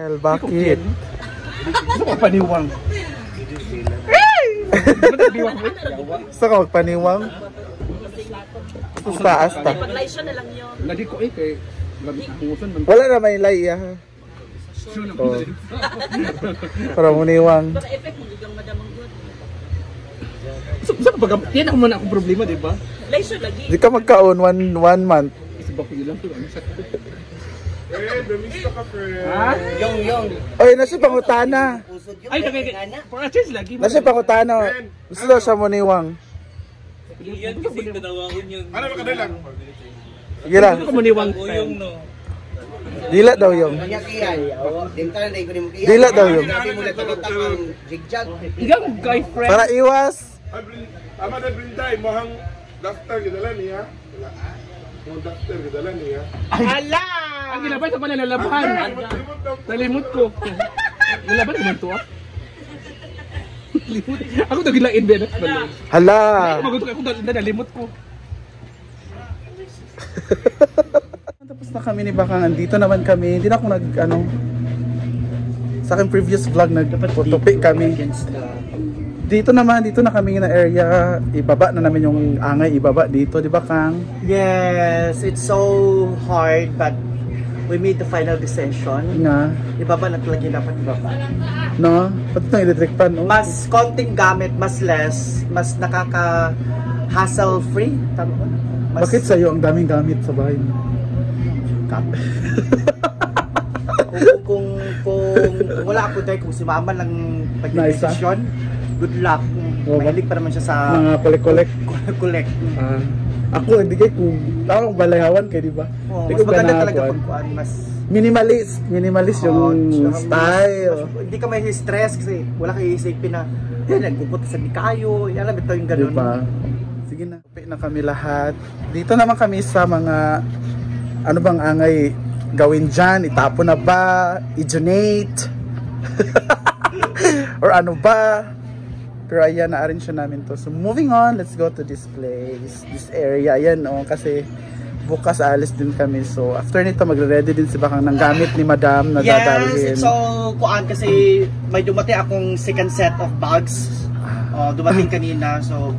Well, bakit? Gusto ko paniwang. Gusto ka magpaniwang? Sa taas ta. Pag-laisyon na lang yun. Lagi ko kay Wala na may laya ha. Oh. Para muniwang. Para effect mo gigang madamang good. Sa pag yan ako man akong problema, di ba? Laisyon lagi. Di ka magkaon one month. Isa ba ko ilang to? Ano sa Ha? Yung. Oy, nasa pangutana. ay, for a change lagi. Nasa pangutana. Gusto daw siya muniwang. Yan kasi tanawangon yun. Ano ba kadala? Sige lang. Gusto ko maniwang. Yung no. Dila daw yung. Dila daw yung. Igang guy friend. Para iwas. Ama na brinday, mohang doctor gidala niya. Mohang doctor gidala niya. Hala! Ang ginabay sa pala lalaban. Nalimot ko. Lalaban naman to ah. Limot. Ako daw gilain ba na? Hala. Ako nalimot ko. Tapos na kami ni Bakang. Andito naman kami. Hindi na ako sa aking previous vlog nagtopic kami. Dito na kami na area. Ibaba na namin yung angay. Ibaba dito, di ba Kang? Yes, it's so hard but we made the final decision. Nga. Ibaba na talaga dapat ibaba. No? Pati itong electric pan. Oh. Mas konting gamit, mas less, mas nakaka-hassle free. Tama ba? Mas... Bakit sa'yo ang daming gamit sa bahay? kung wala ako dahil, kung si mama lang pag-desisyon, good luck. Mahilig pa naman siya sa mga collect. Ako hindi kay kung tawag balayawan kay di ba? Mas maganda talaga pagkuan, mas minimalist yung style. Hindi ka may stress kasi wala kang iisipin na nagpupunta sa Bikayo, alam ito yung ganun. Diba? Sige na. Upi na kami lahat. Dito naman kami sa mga ano bang angay gawin dyan, itapo na ba, i-donate or ano ba. Pero ayan, na-arrange namin to. So moving on, let's go to this place, this area. Ayan kasi bukas alis din kami. So after nito magre-ready din si Bakang ng gamit ni Madam na dadalhin. Yes, so kuan kasi may dumating akong second set of bags. Dumating kanina. So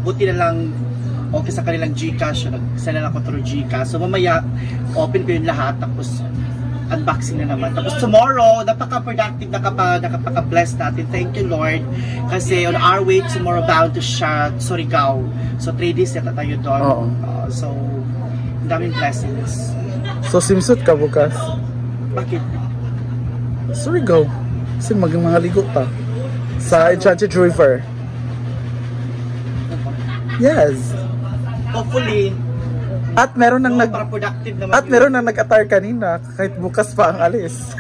buti na lang okay sa kanilang GCash. Nag-send na ako through GCash. So mamaya open ko yung lahat tapos unboxing na naman. Tapos tomorrow, napaka-productive, nakapaka-bless natin. Thank you Lord. Kasi on our way tomorrow bound to Surigao. So 3 days yata tayo doon. So daming blessings. So swimsuit ka bukas? Bakit? Surigao. Kasi mga ligo pa. Sa Enchanted River. Yes. Hopefully. At meron nang productive naman. At meron nang nag-attire kanina kahit bukas pa ang alis.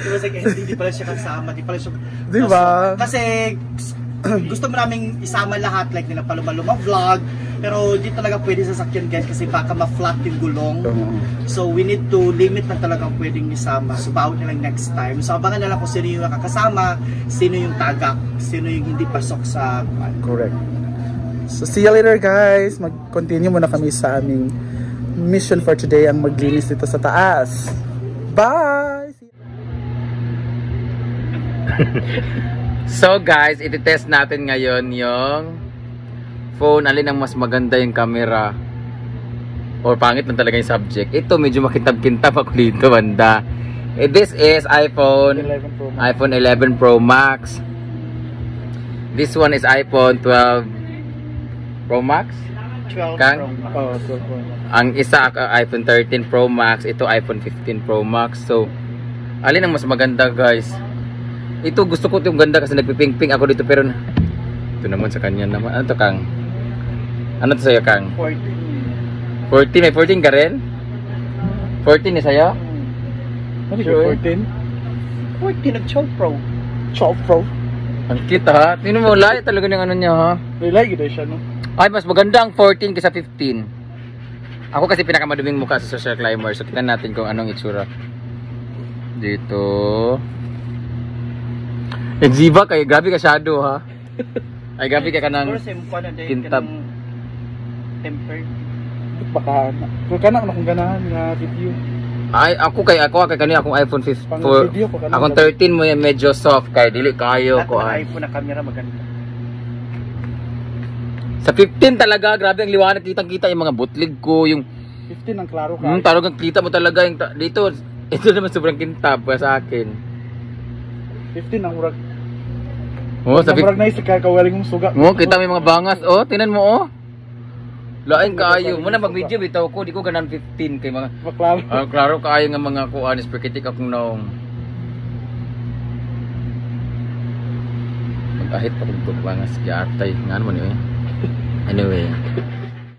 Diba hindi pala siya kasama, di pala siya. Diba? Kasi gusto mo naming isama lahat like nila Paloma vlog, pero hindi talaga pwede sa sakyan guys kasi baka ma-flat yung gulong. So we need to limit na talaga ang pwedeng isama. So bawat na lang next time. So abangan na lang kung sino yung nakakasama, sino yung tagak, sino yung hindi pasok sa correct. So see you later guys. Mag-continue muna kami sa aming mission for today, ang maglinis dito sa taas. Bye! So guys, iti-test natin ngayon yung phone. Alin ang mas maganda yung camera or pangit lang talaga yung subject. Ito medyo makintab-kintab ako dito banda. This is iPhone 11 Pro Max. This one is iPhone 12 Pro Max? 12 Kang? Pro Max. 12 Pro Max. Ang isa iPhone 13 Pro Max, ito iPhone 15 Pro Max. So, alin ang mas maganda guys? Ito gusto ko yung ganda kasi nagpiping-ping ako dito pero ito naman sa kanya naman. Ano to Kang? Ano to sa'yo Kang? 14. 14? May 14 ka rin? 14 ni sa'yo? Ano yung 14? 14 nag-12 Pro. 12 Pro? Ang cute ha? Tingnan mo, layo talaga yung ano niya ha? Relay gito siya no? Ay, mas maganda ang 14 kaysa 15. Ako kasi pinakamaduming mukha sa social climber. So, tignan natin kung anong itsura. Dito. Ziba kayo. Grabe ka shadow ha. Ay, grabe ka ng kintab. Tempered. Baka na. Kung kana kung ganahan nga video. Ay, ako kay kanina akong iPhone 15 Pang for video ko kanina. akong 13 mo yung medyo soft kay dili kayo Lahat ko ng ay. iPhone na camera maganda. Sa 15 talaga, grabe ang liwanag, kitang-kita yung mga butlig ko, yung 15 ang klaro ka. talagang kita mo talaga yung dito. Ito naman sobrang kintab para sa akin. 15 ang murag. Oh, sa Murag na isip ka kawaling mong suga. oh, kita mo yung mga bangas. Oh, tinan mo oh. Lain kaayo. Muna mag-video bitaw ko, di ko ganan 15 kay mga Maklaro. klaro kaayo nga mga kuan is perkitik akong naong. Mag-ahit pa kung bangas gyatay ngano man yun. Anyway.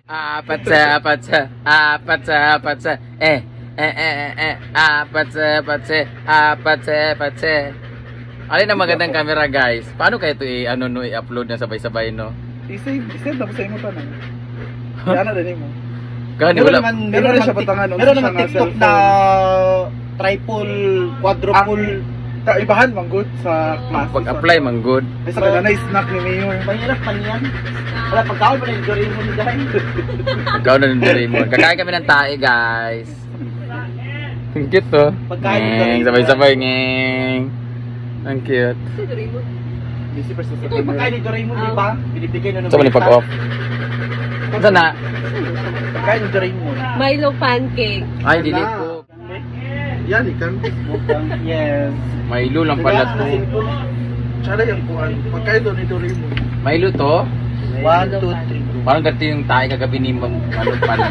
Apat sa. Apat sa. Alin ang magandang camera guys? Paano kayo ito i-upload na sabay-sabay no? I-save na po sa imo tanan. Yan na din mo. Gani Meron wala. naman, Meron na siya patangan, meron siya naman nga TikTok cellphone. na triple, quadruple. Kaibahan man good sa class. Pag-apply man good. Ay sa kanila na snack ni Mayor. Mahirap man yan. Wala, pagkaon pa na yung Doraemon dahil. Ikaw na ng mo. Kakain kami ng tae guys. Ang cute to. Pagkain ng Ngeng, Doraemon. sabay-sabay ngeng. Ang cute. Busy pa sa Ito yung pagkain ni Doraemon, di ba? Binibigay na ng So, pag off. Saan na? Pagkain ni Doraemon. Milo pancake. Ay, dili ko. Yan ikan. Yes. Milo lang pala to. Tsara yung kuan. Pagkain doon ni Doraemon. Milo to? 1, 2, 3. Parang ganito yung tae kagabi ni ano pala.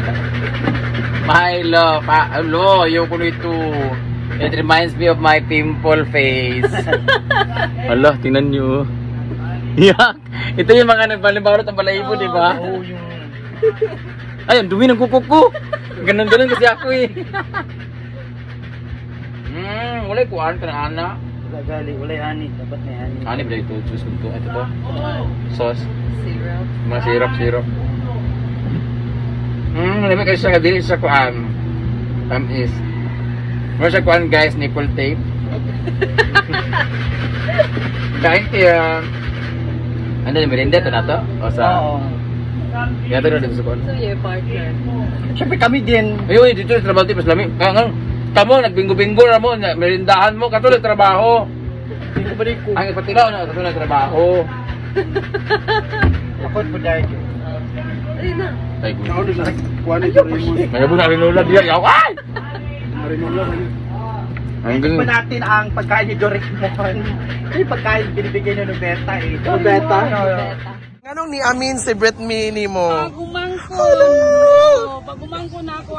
Milo, hello, ayoko nito. It reminds me of my pimple face. Hala, tingnan nyo. Yak! Ito yung mga nagbalimbarot ang balahibo, di ba? Oh, yung... Ay, ang dumi ng kuko ko. Ganon-ganon kasi ako eh. Wala kuhaan ka na ana. Wala gali, wala ani. Dapat may ani. Ano ba ito? Juice ko ito. Ito to. Sauce. Syrup. Mga syrup. Namin kasi siya kadili sa kuhaan. Is. Meron siya kuhaan guys, nipple tape. Kain kaya. Ano yung merinda ito na to? O sa... Oo. Kaya ito na dito sa kuhaan. So your partner. Siyempre kami din. Ayun, dito sa trabaho mas lami. Kamo, nagbingo-bingo na mo, merindahan mo, katulad trabaho. Hindi ko balik ko. Ang ipatilaw na katulad trabaho. Kapot po dahil. Ayun na. Ay, Ako din na. Kuan ni Doraemon. may nabun na rinula diya. Yaw, ay! Marinola man. Ang Tignan galing. natin ang pagkain ni Doraemon. Yung pagkain binibigay niya ng beta eh. Oh, beta? Beta. Anong ni Amin si Brett Mini mo? Pagumangkon ako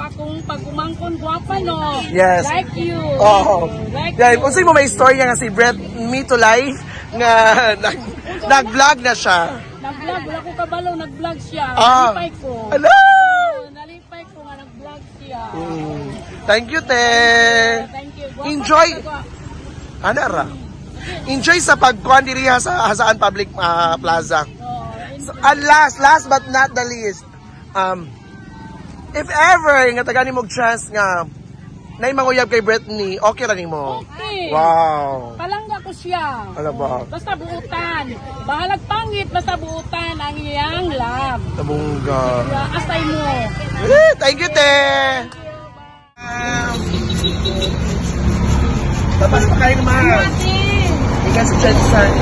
pagumangkon guwapa no. Yes. Like you. Oh. Like Yeah, kung sino mo may story nga si Brett Me to Life nga nag-vlog na siya. Nag-vlog, wala ko kabalo, nag-vlog siya. Ah. Nalipay ko. Ala! Nalipay ko nga nag-vlog siya. Thank you, te. Thank you. Guwapa Enjoy. ka, Ano ra? Enjoy sa pagkuhan diri sa Hasaan Public Plaza. And last but not the least, if ever nga taga nimo chance nga nay manguyab kay Britney, okay ra nimo. Okay. Wow. Palangga ko siya. Ano ba? Basta buutan. Bahalag pangit, basta buutan ang iyang love. Tabungga. Asay mo. Thank you, te. Tapos pa kayo naman. Ikan sa chat.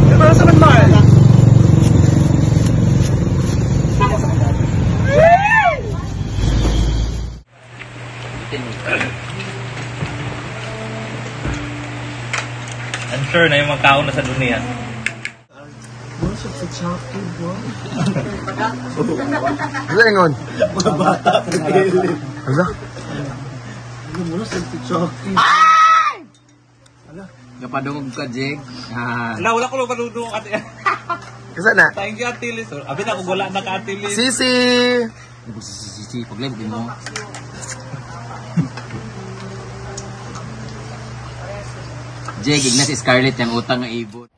Diba sa man? I'm sure na yung mga tao na sa dunia. Ano ingon? Mga bata sa gilid. Ano? Kapadungog ka, Jake. Wala ko lang panudong ate. Kasi na? Thank you, Ate Liz. Abi na ako wala na ka, Ate Liz. Sisi! Si pag-live din mo. Jake, igna si Scarlett yung utang ng ibon.